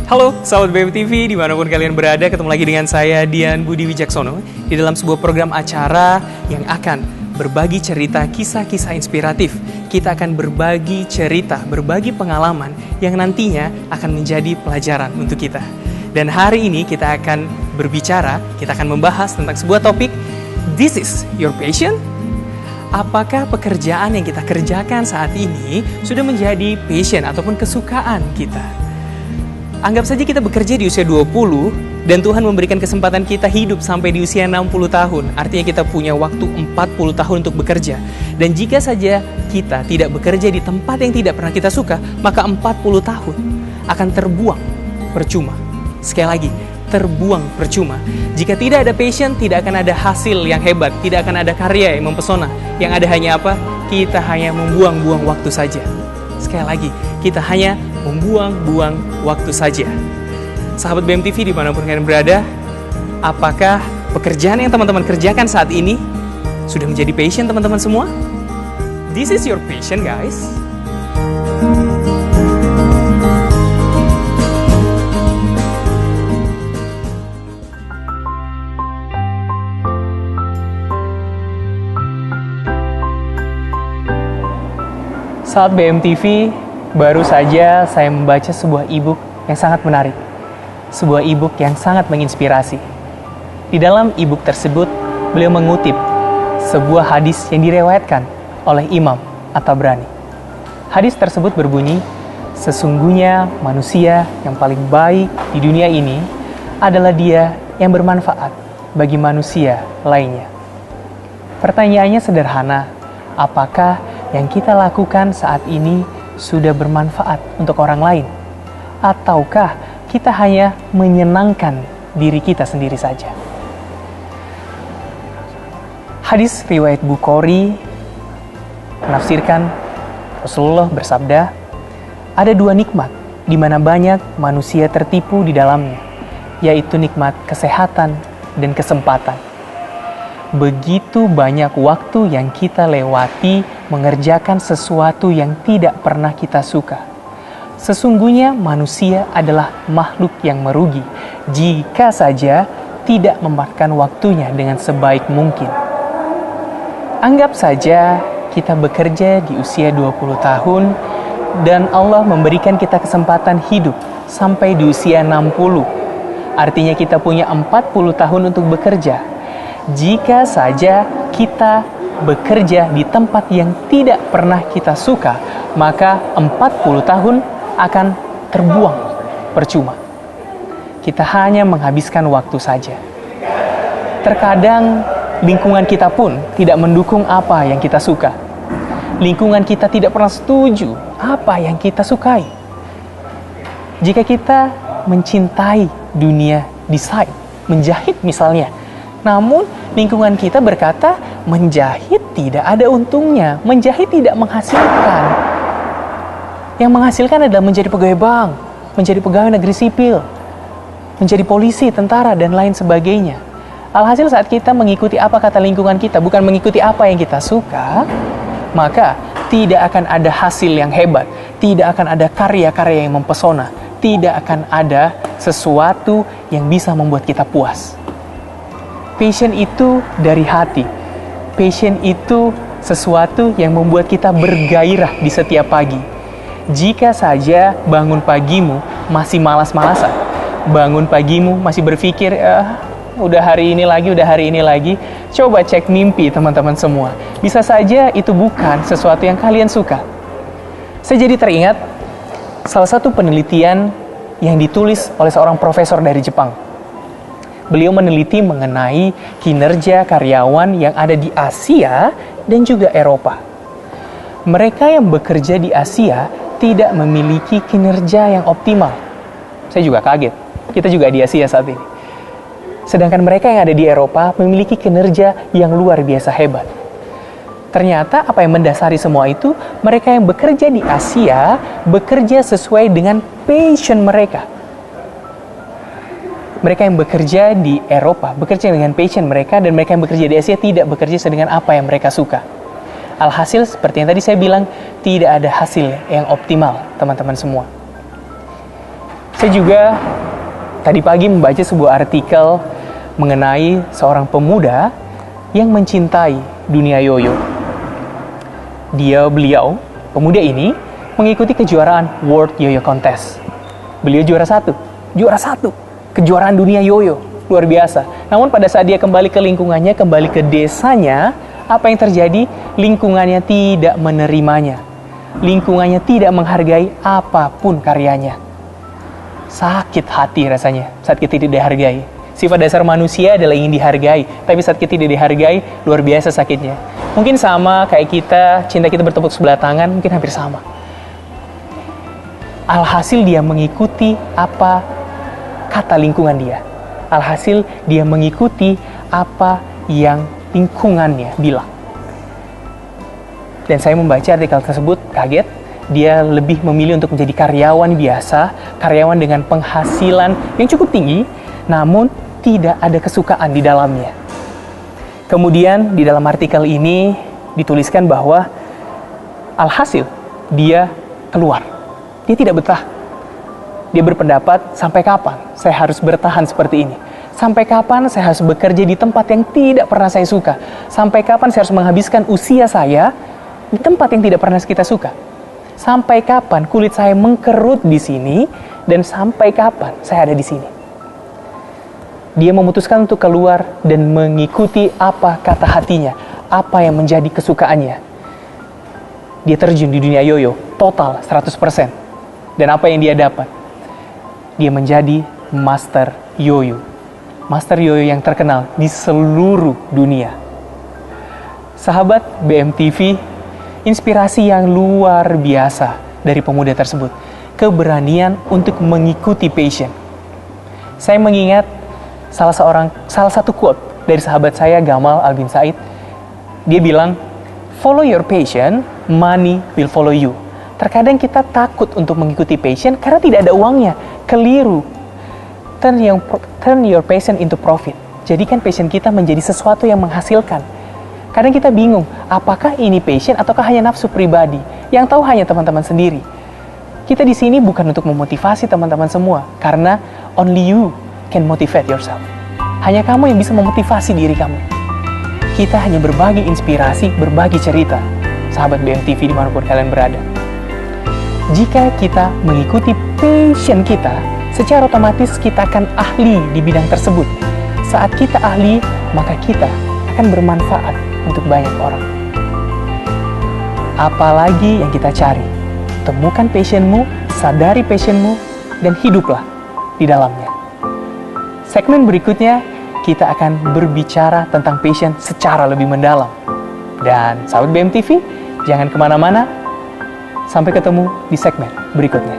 Halo, sahabat BM TV, dimanapun kalian berada, ketemu lagi dengan saya, Dian Budi Wijaksono, di dalam sebuah program acara yang akan berbagi cerita kisah-kisah inspiratif. Kita akan berbagi cerita, berbagi pengalaman yang nantinya akan menjadi pelajaran untuk kita. Dan hari ini kita akan berbicara, kita akan membahas tentang sebuah topik, This is your passion? Apakah pekerjaan yang kita kerjakan saat ini sudah menjadi passion ataupun kesukaan kita? Anggap saja kita bekerja di usia 20 dan Tuhan memberikan kesempatan kita hidup sampai di usia 60 tahun. Artinya kita punya waktu 40 tahun untuk bekerja. Dan jika saja kita tidak bekerja di tempat yang tidak pernah kita suka, maka 40 tahun akan terbuang percuma. Sekali lagi, terbuang percuma. Jika tidak ada passion, tidak akan ada hasil yang hebat, tidak akan ada karya yang mempesona. Yang ada hanya apa? Kita hanya membuang-buang waktu saja. Sekali lagi, kita hanya membuang-buang waktu saja. Sahabat BMTV dimanapun kalian berada, apakah pekerjaan yang teman-teman kerjakan saat ini sudah menjadi passion teman-teman semua? This is your passion, guys. Saat BMTV, baru saja saya membaca sebuah e-book yang sangat menarik. Sebuah e-book yang sangat menginspirasi. Di dalam e-book tersebut, beliau mengutip sebuah hadis yang direwayatkan oleh Imam At-Tabrani. Hadis tersebut berbunyi, sesungguhnya manusia yang paling baik di dunia ini adalah dia yang bermanfaat bagi manusia lainnya. Pertanyaannya sederhana, apakah yang kita lakukan saat ini sudah bermanfaat untuk orang lain? Ataukah kita hanya menyenangkan diri kita sendiri saja? Hadis riwayat Bukhari menafsirkan Rasulullah bersabda, ada dua nikmat di mana banyak manusia tertipu di dalamnya, yaitu nikmat kesehatan dan kesempatan. Begitu banyak waktu yang kita lewati mengerjakan sesuatu yang tidak pernah kita suka. Sesungguhnya manusia adalah makhluk yang merugi jika saja tidak memanfaatkan waktunya dengan sebaik mungkin. Anggap saja kita bekerja di usia 20 tahun dan Allah memberikan kita kesempatan hidup sampai di usia 60. Artinya kita punya 40 tahun untuk bekerja. Jika saja kita bekerja di tempat yang tidak pernah kita suka, maka 40 tahun akan terbuang percuma. Kita hanya menghabiskan waktu saja. Terkadang lingkungan kita pun tidak mendukung apa yang kita suka. Lingkungan kita tidak pernah setuju apa yang kita sukai. Jika kita mencintai dunia desain, menjahit misalnya, namun lingkungan kita berkata menjahit tidak ada untungnya, menjahit tidak menghasilkan. Yang menghasilkan adalah menjadi pegawai bank, menjadi pegawai negeri sipil, menjadi polisi, tentara, dan lain sebagainya. Alhasil saat kita mengikuti apa kata lingkungan kita, bukan mengikuti apa yang kita suka, maka tidak akan ada hasil yang hebat, tidak akan ada karya-karya yang mempesona, tidak akan ada sesuatu yang bisa membuat kita puas. Passion itu dari hati. Passion itu sesuatu yang membuat kita bergairah di setiap pagi. Jika saja bangun pagimu masih malas-malasan, bangun pagimu masih berpikir, udah hari ini lagi, coba cek mimpi teman-teman semua. Bisa saja itu bukan sesuatu yang kalian suka. Saya jadi teringat salah satu penelitian yang ditulis oleh seorang profesor dari Jepang. Beliau meneliti mengenai kinerja karyawan yang ada di Asia dan juga Eropa. Mereka yang bekerja di Asia tidak memiliki kinerja yang optimal. Saya juga kaget. Kita juga di Asia saat ini. Sedangkan mereka yang ada di Eropa memiliki kinerja yang luar biasa hebat. Ternyata apa yang mendasari semua itu, mereka yang bekerja di Asia bekerja sesuai dengan passion mereka. Mereka yang bekerja di Eropa bekerja dengan passion mereka, dan mereka yang bekerja di Asia tidak bekerja sesuai dengan apa yang mereka suka. Alhasil, seperti yang tadi saya bilang, tidak ada hasil yang optimal, teman-teman semua. Saya juga tadi pagi membaca sebuah artikel mengenai seorang pemuda yang mencintai dunia yoyo. Beliau, pemuda ini, mengikuti kejuaraan World Yoyo Contest. Beliau juara satu, kejuaraan dunia yoyo, luar biasa. Namun pada saat dia kembali ke lingkungannya, kembali ke desanya, apa yang terjadi? Lingkungannya tidak menerimanya. Lingkungannya tidak menghargai apapun karyanya. Sakit hati rasanya saat kita tidak dihargai. Sifat dasar manusia adalah ingin dihargai, tapi saat kita tidak dihargai, luar biasa sakitnya. Mungkin sama kayak kita, cinta kita bertepuk sebelah tangan, mungkin hampir sama. Alhasil dia mengikuti apa kata lingkungan dia. Alhasil dia mengikuti apa yang lingkungannya bilang. Dan saya membaca artikel tersebut, kaget. Dia lebih memilih untuk menjadi karyawan biasa, karyawan dengan penghasilan yang cukup tinggi, namun tidak ada kesukaan di dalamnya. Kemudian di dalam artikel ini dituliskan bahwa alhasil dia keluar. Dia tidak betah. Dia berpendapat, sampai kapan saya harus bertahan seperti ini? Sampai kapan saya harus bekerja di tempat yang tidak pernah saya suka? Sampai kapan saya harus menghabiskan usia saya di tempat yang tidak pernah kita suka? Sampai kapan kulit saya mengkerut di sini, dan sampai kapan saya ada di sini? Dia memutuskan untuk keluar dan mengikuti apa kata hatinya, apa yang menjadi kesukaannya. Dia terjun di dunia yoyo, total 100%. Dan apa yang dia dapat? Dia menjadi master yoyo. Master yoyo yang terkenal di seluruh dunia. Sahabat BMTV, inspirasi yang luar biasa dari pemuda tersebut. Keberanian untuk mengikuti passion. Saya mengingat salah satu quote dari sahabat saya, Gamal Albin Said. Dia bilang, follow your passion, money will follow you. Terkadang kita takut untuk mengikuti passion karena tidak ada uangnya. Keliru. Turn your passion into profit. Jadikan passion kita menjadi sesuatu yang menghasilkan. Kadang kita bingung, apakah ini passion ataukah hanya nafsu pribadi? Yang tahu hanya teman-teman sendiri. Kita di sini bukan untuk memotivasi teman-teman semua, karena only you can motivate yourself. Hanya kamu yang bisa memotivasi diri kamu. Kita hanya berbagi inspirasi, berbagi cerita, sahabat BMTV dimanapun kalian berada. Jika kita mengikuti passion kita, secara otomatis kita akan ahli di bidang tersebut. Saat kita ahli, maka kita akan bermanfaat untuk banyak orang. Apalagi yang kita cari, temukan passionmu, sadari passionmu, dan hiduplah di dalamnya. Segmen berikutnya, kita akan berbicara tentang passion secara lebih mendalam. Dan sahabat BMTV, jangan kemana-mana, sampai ketemu di segmen berikutnya.